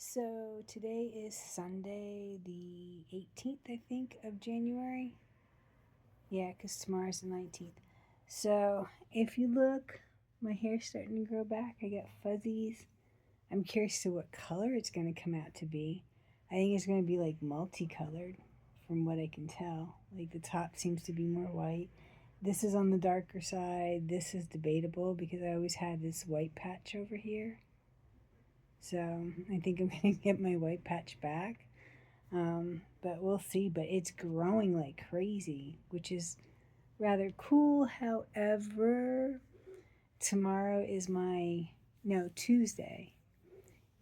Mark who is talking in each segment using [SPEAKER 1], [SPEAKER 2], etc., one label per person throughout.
[SPEAKER 1] So today is Sunday, the 18th, I think, of January. Yeah, because tomorrow's the 19th. So if you look, my hair's starting to grow back. I got fuzzies. I'm curious to what color it's going to come out to be. I think it's going to be like multicolored from what I can tell. Like the top seems to be more white. This is on the darker side. This is debatable because I always had this white patch over here. So I think I'm going to get my white patch back. But we'll see. But it's growing like crazy, which is rather cool. However, tomorrow is my, no, Tuesday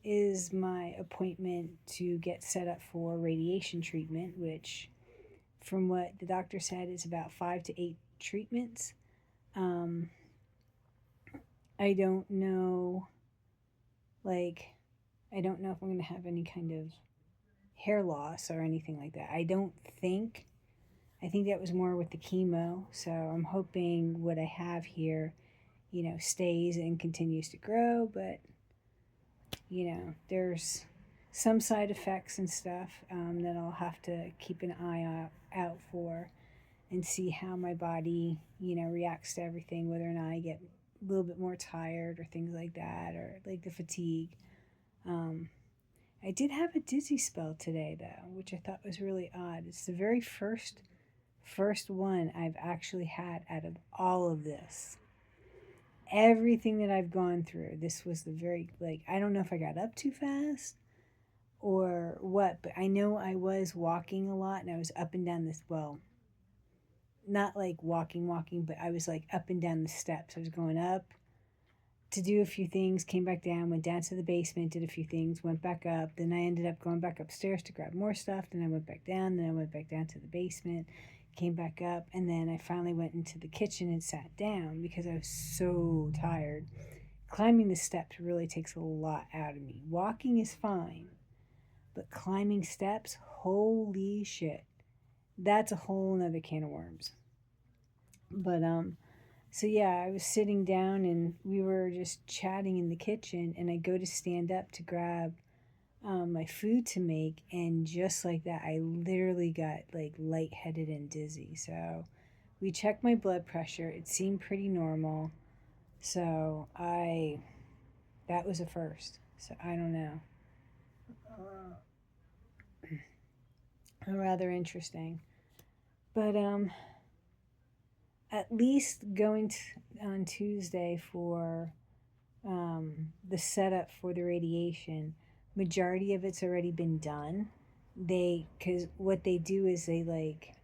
[SPEAKER 1] is my appointment to get set up for radiation treatment, which, from what the doctor said, is about 5 to 8 treatments. Um, I don't know, like, I don't know if I'm going to have any kind of hair loss or anything like that. I don't think. I think that was more with the chemo. So I'm hoping what I have here, stays and continues to grow. But, there's some side effects and stuff that I'll have to keep an eye out for and see how my body, reacts to everything, whether or not I get a little bit more tired or things like that, or like the fatigue. Um, I did have a dizzy spell today though, which I thought was really odd. It's the very first one I've actually had out of all of this. Everything that I've gone through, this was the very, like, I don't know if I got up too fast or what, but I know I was walking a lot and I was up and down this, well, not like walking, but I was like up and down the steps. I was going up to do a few things, came back down, went down to the basement, did a few things, went back up. Then I ended up going back upstairs to grab more stuff. Then I went back down. Then I went back down to the basement, came back up. And then I finally went into the kitchen and sat down because I was so tired. Climbing the steps really takes a lot out of me. Walking is fine, but climbing steps, holy shit. That's a whole nother can of worms. But so yeah, I was sitting down and we were just chatting in the kitchen, and I go to stand up to grab my food to make, and just like that, I literally got like lightheaded and dizzy. So we checked my blood pressure; it seemed pretty normal. So that was a first. So I don't know, rather interesting. But at least going on Tuesday for the setup for the radiation, majority of it's already been done. Because what they do is they like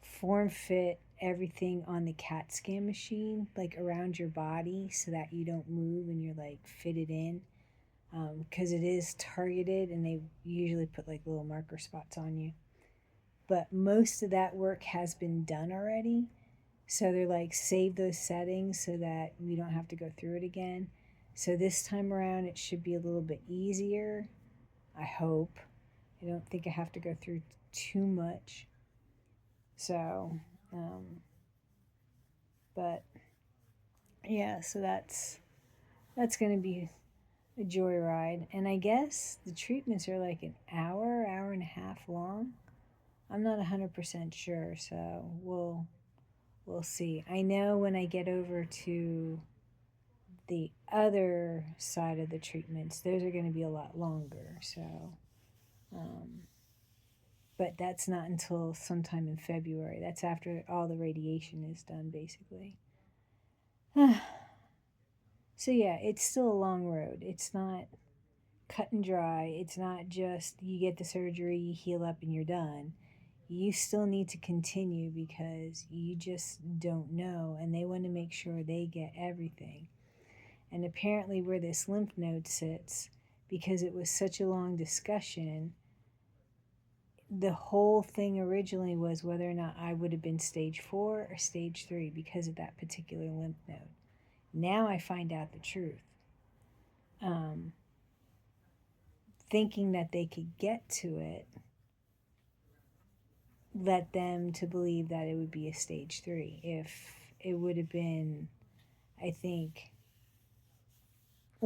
[SPEAKER 1] form fit everything on the CAT scan machine, like around your body, so that you don't move and you're like fitted in. Because it is targeted, and they usually put like little marker spots on you. But most of that work has been done already. So they're like, save those settings so that we don't have to go through it again. So this time around, it should be a little bit easier. I hope. I don't think I have to go through too much. So, um, but yeah, so that's gonna be a joyride. And I guess the treatments are like an hour and a half long. I'm not 100% sure, so we'll see. I know when I get over to the other side of the treatments, those are going to be a lot longer. So, um, but that's not until sometime in February. That's after all the radiation is done, basically. So, yeah, it's still a long road. It's not cut and dry. It's not just you get the surgery, you heal up, and you're done. You still need to continue because you just don't know, and they want to make sure they get everything. And apparently, where this lymph node sits, because it was such a long discussion, the whole thing originally was whether or not I would have been stage 4 or stage 3 because of that particular lymph node. Now I find out the truth. Um, Thinking that they could get to it led them to believe that it would be a stage 3. If it would have been, I think,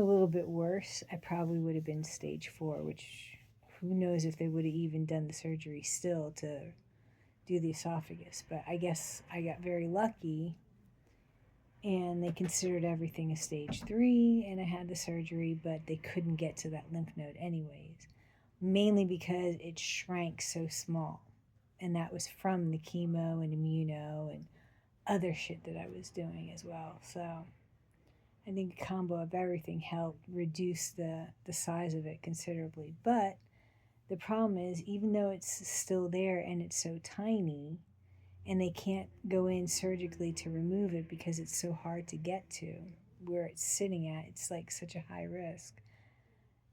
[SPEAKER 1] a little bit worse, I probably would have been stage 4, which who knows if they would have even done the surgery still to do the esophagus. But I guess I got very lucky and they considered everything a stage 3 and I had the surgery, but they couldn't get to that lymph node anyways, mainly because it shrank so small. And that was from the chemo and immuno and other shit that I was doing as well. So I think a combo of everything helped reduce the size of it considerably. But the problem is, even though it's still there and it's so tiny, and they can't go in surgically to remove it because it's so hard to get to where it's sitting at, it's like such a high risk.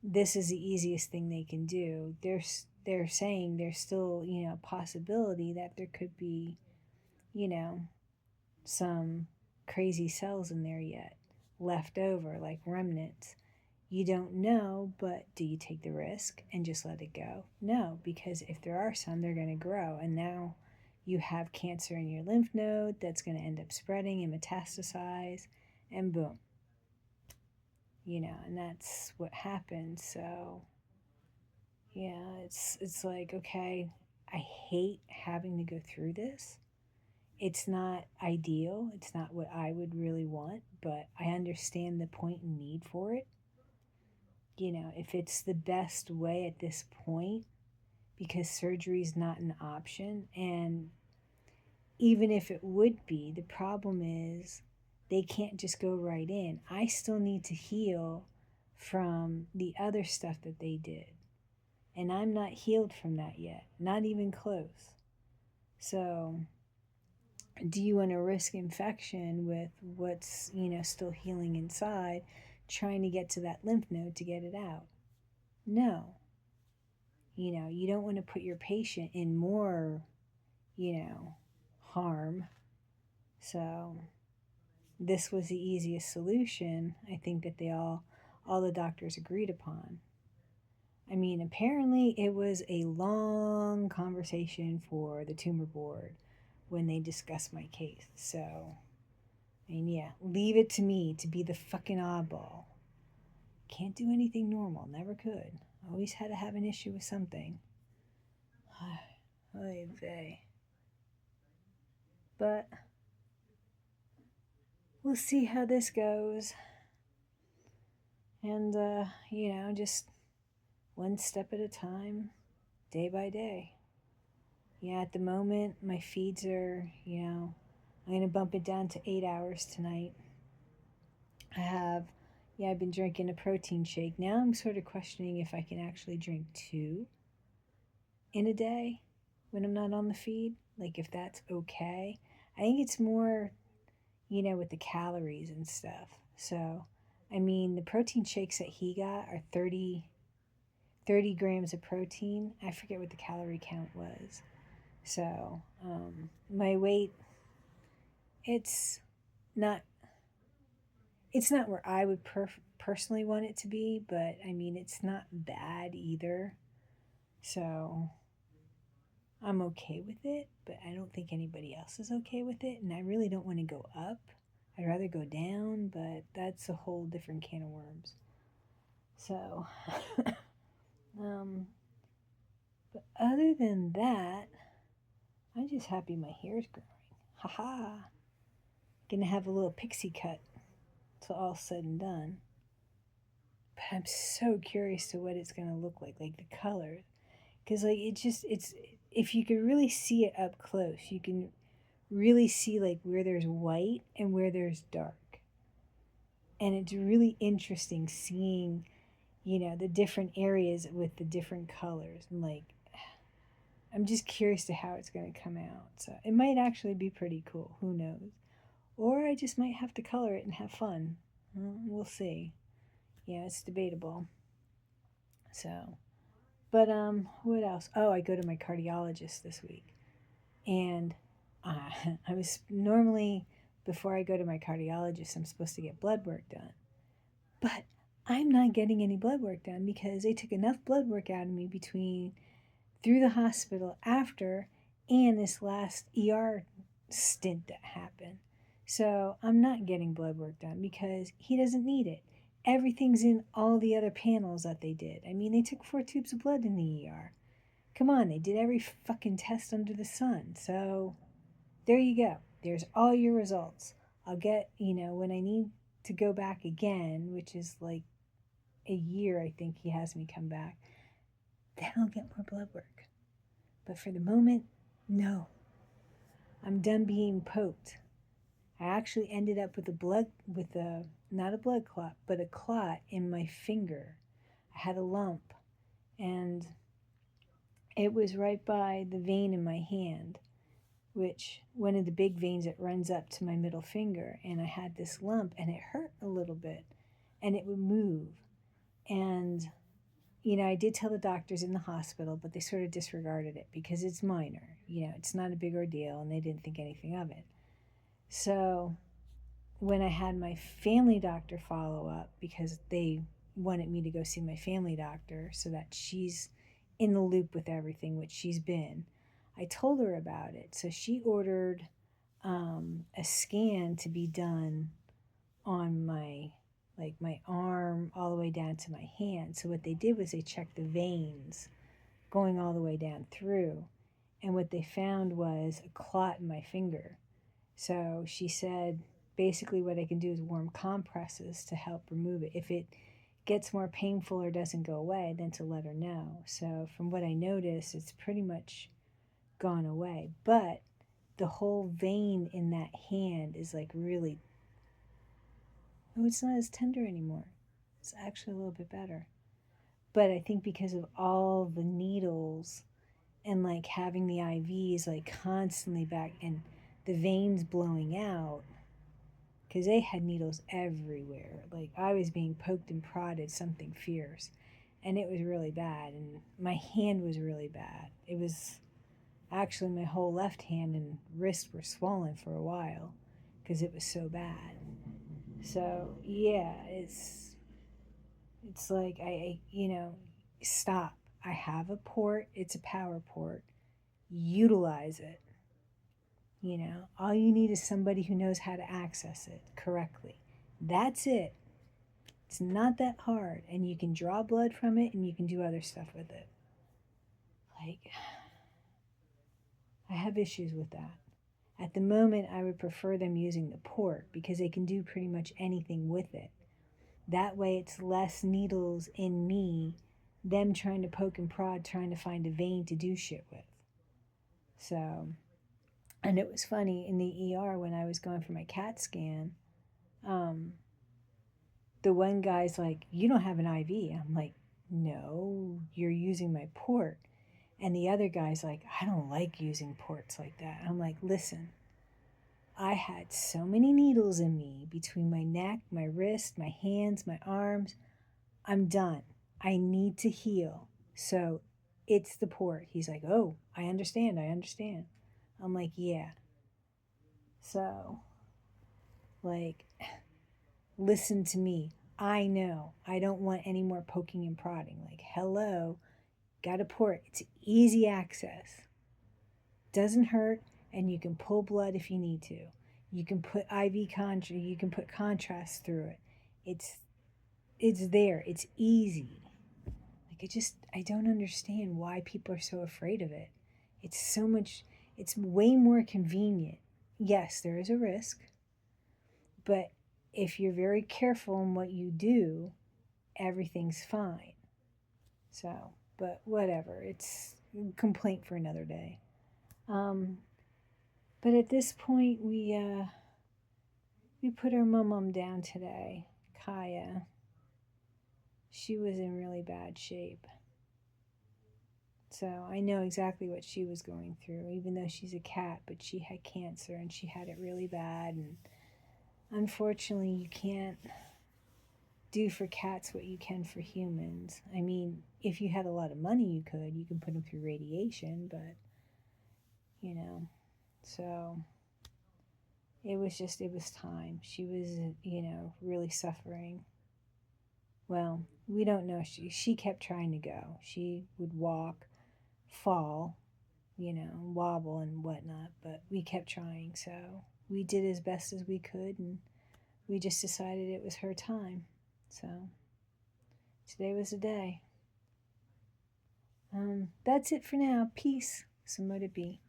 [SPEAKER 1] This is the easiest thing they can do. They're saying there's still, a possibility that there could be, some crazy cells in there yet left over, like remnants. You don't know, but do you take the risk and just let it go? No, because if there are some, they're going to grow. And now you have cancer in your lymph node that's going to end up spreading and metastasize, and boom. And that's what happens. So, yeah, it's like, okay, I hate having to go through this. It's not ideal. It's not what I would really want, but I understand the point and need for it. If it's the best way at this point, because surgery is not an option. And even if it would be, the problem is they can't just go right in. I still need to heal from the other stuff that they did. And I'm not healed from that yet, not even close. So do you want to risk infection with what's, still healing inside, trying to get to that lymph node to get it out? No. You don't want to put your patient in more, harm. So this was the easiest solution, I think, that all the doctors agreed upon. I mean, apparently it was a long conversation for the tumor board when they discussed my case. So, yeah, leave it to me to be the fucking oddball. Can't do anything normal, never could. Always had to have an issue with something. Oy vey. But we'll see how this goes. And, just one step at a time, day by day. Yeah, at the moment, my feeds are, I'm going to bump it down to 8 hours tonight. I've been drinking a protein shake. Now I'm sort of questioning if I can actually drink 2 in a day when I'm not on the feed. Like, if that's okay. I think it's more, with the calories and stuff. So, the protein shakes that he got are 30 grams of protein. I forget what the calorie count was. So, my weight, it's not where I would personally want it to be, but it's not bad either. So, I'm okay with it, but I don't think anybody else is okay with it, and I really don't want to go up. I'd rather go down, but that's a whole different can of worms. So, but other than that, I'm just happy my hair's growing. Haha. Gonna have a little pixie cut till all said and done. But I'm so curious to what it's gonna look like the colors. Because, it's, if you could really see it up close, you can really see, where there's white and where there's dark. And it's really interesting seeing, the different areas with the different colors. And, I'm just curious to how it's going to come out. So it might actually be pretty cool. Who knows? Or I just might have to color it and have fun. We'll see. Yeah, it's debatable. So, but what else? Oh, I go to my cardiologist this week. And I was normally, before I go to my cardiologist, I'm supposed to get blood work done. But I'm not getting any blood work done because they took enough blood work out of me through the hospital after and this last ER stint that happened. So I'm not getting blood work done because he doesn't need it. Everything's in all the other panels that they did. I mean, they took 4 tubes of blood in the ER. Come on, they did every fucking test under the sun. So there you go. There's all your results. I'll get, when I need to go back again, which is like a year, I think he has me come back, then I'll get more blood work. But for the moment, no. I'm done being poked. I actually ended up with not a blood clot, but a clot in my finger. I had a lump, and it was right by the vein in my hand, which one of the big veins that runs up to my middle finger. And I had this lump, and it hurt a little bit, and it would move. And I did tell the doctors in the hospital, but they sort of disregarded it because it's minor. It's not a big ordeal, and they didn't think anything of it. So when I had my family doctor follow up, because they wanted me to go see my family doctor so that she's in the loop with everything, which she's been, I told her about it. So she ordered a scan to be done on my arm all the way down to my hand. So what they did was they checked the veins going all the way down through, and what they found was a clot in my finger. So she said basically what I can do is warm compresses to help remove it. If it gets more painful or doesn't go away, then to let her know. So from what I noticed, it's pretty much gone away. But the whole vein in that hand is like really, oh, it's not as tender anymore. It's actually a little bit better. But I think because of all the needles and like having the IVs like constantly back and the veins blowing out, because they had needles everywhere. Like I was being poked and prodded something fierce, and it was really bad. And my hand was really bad. It was actually my whole left hand and wrist were swollen for a while because it was so bad. So yeah, it's like stop. I have a port. It's a power port. Utilize it. All you need is somebody who knows how to access it correctly. That's it. It's not that hard, and you can draw blood from it and you can do other stuff with it. Like, I have issues with that. At the moment, I would prefer them using the port because they can do pretty much anything with it. That way, it's less needles in me, them trying to poke and prod, trying to find a vein to do shit with. So, and it was funny in the ER when I was going for my CAT scan. The one guy's like, "You don't have an IV." I'm like, "No, you're using my port." And the other guy's like, "I don't like using ports like that." I'm like, "Listen, I had so many needles in me between my neck, my wrist, my hands, my arms. I'm done. I need to heal. So it's the port." He's like, "Oh, I understand. I understand." I'm like, "Yeah." So, like, listen to me. I know. I don't want any more poking and prodding. Like, hello, got a port. It's easy access. Doesn't hurt, and you can pull blood if you need to. You can put you can put contrast through it. It's there. It's easy. Like I don't understand why people are so afraid of it. It's way more convenient. Yes, there is a risk, but if you're very careful in what you do, everything's fine. So, but whatever. It's a complaint for another day. But at this point, we put our mum down today, Kaya. She was in really bad shape. So I know exactly what she was going through, even though she's a cat, but she had cancer and she had it really bad. And unfortunately, you can't do for cats what you can for humans. I mean, if you had a lot of money, you can put them through radiation, but so it was time. She was, really suffering. Well, we don't know. She kept trying to go. She would walk, fall, wobble and whatnot, but we kept trying. So we did as best as we could, and we just decided it was her time. So today was the day. That's it for now. Peace. So mote it be.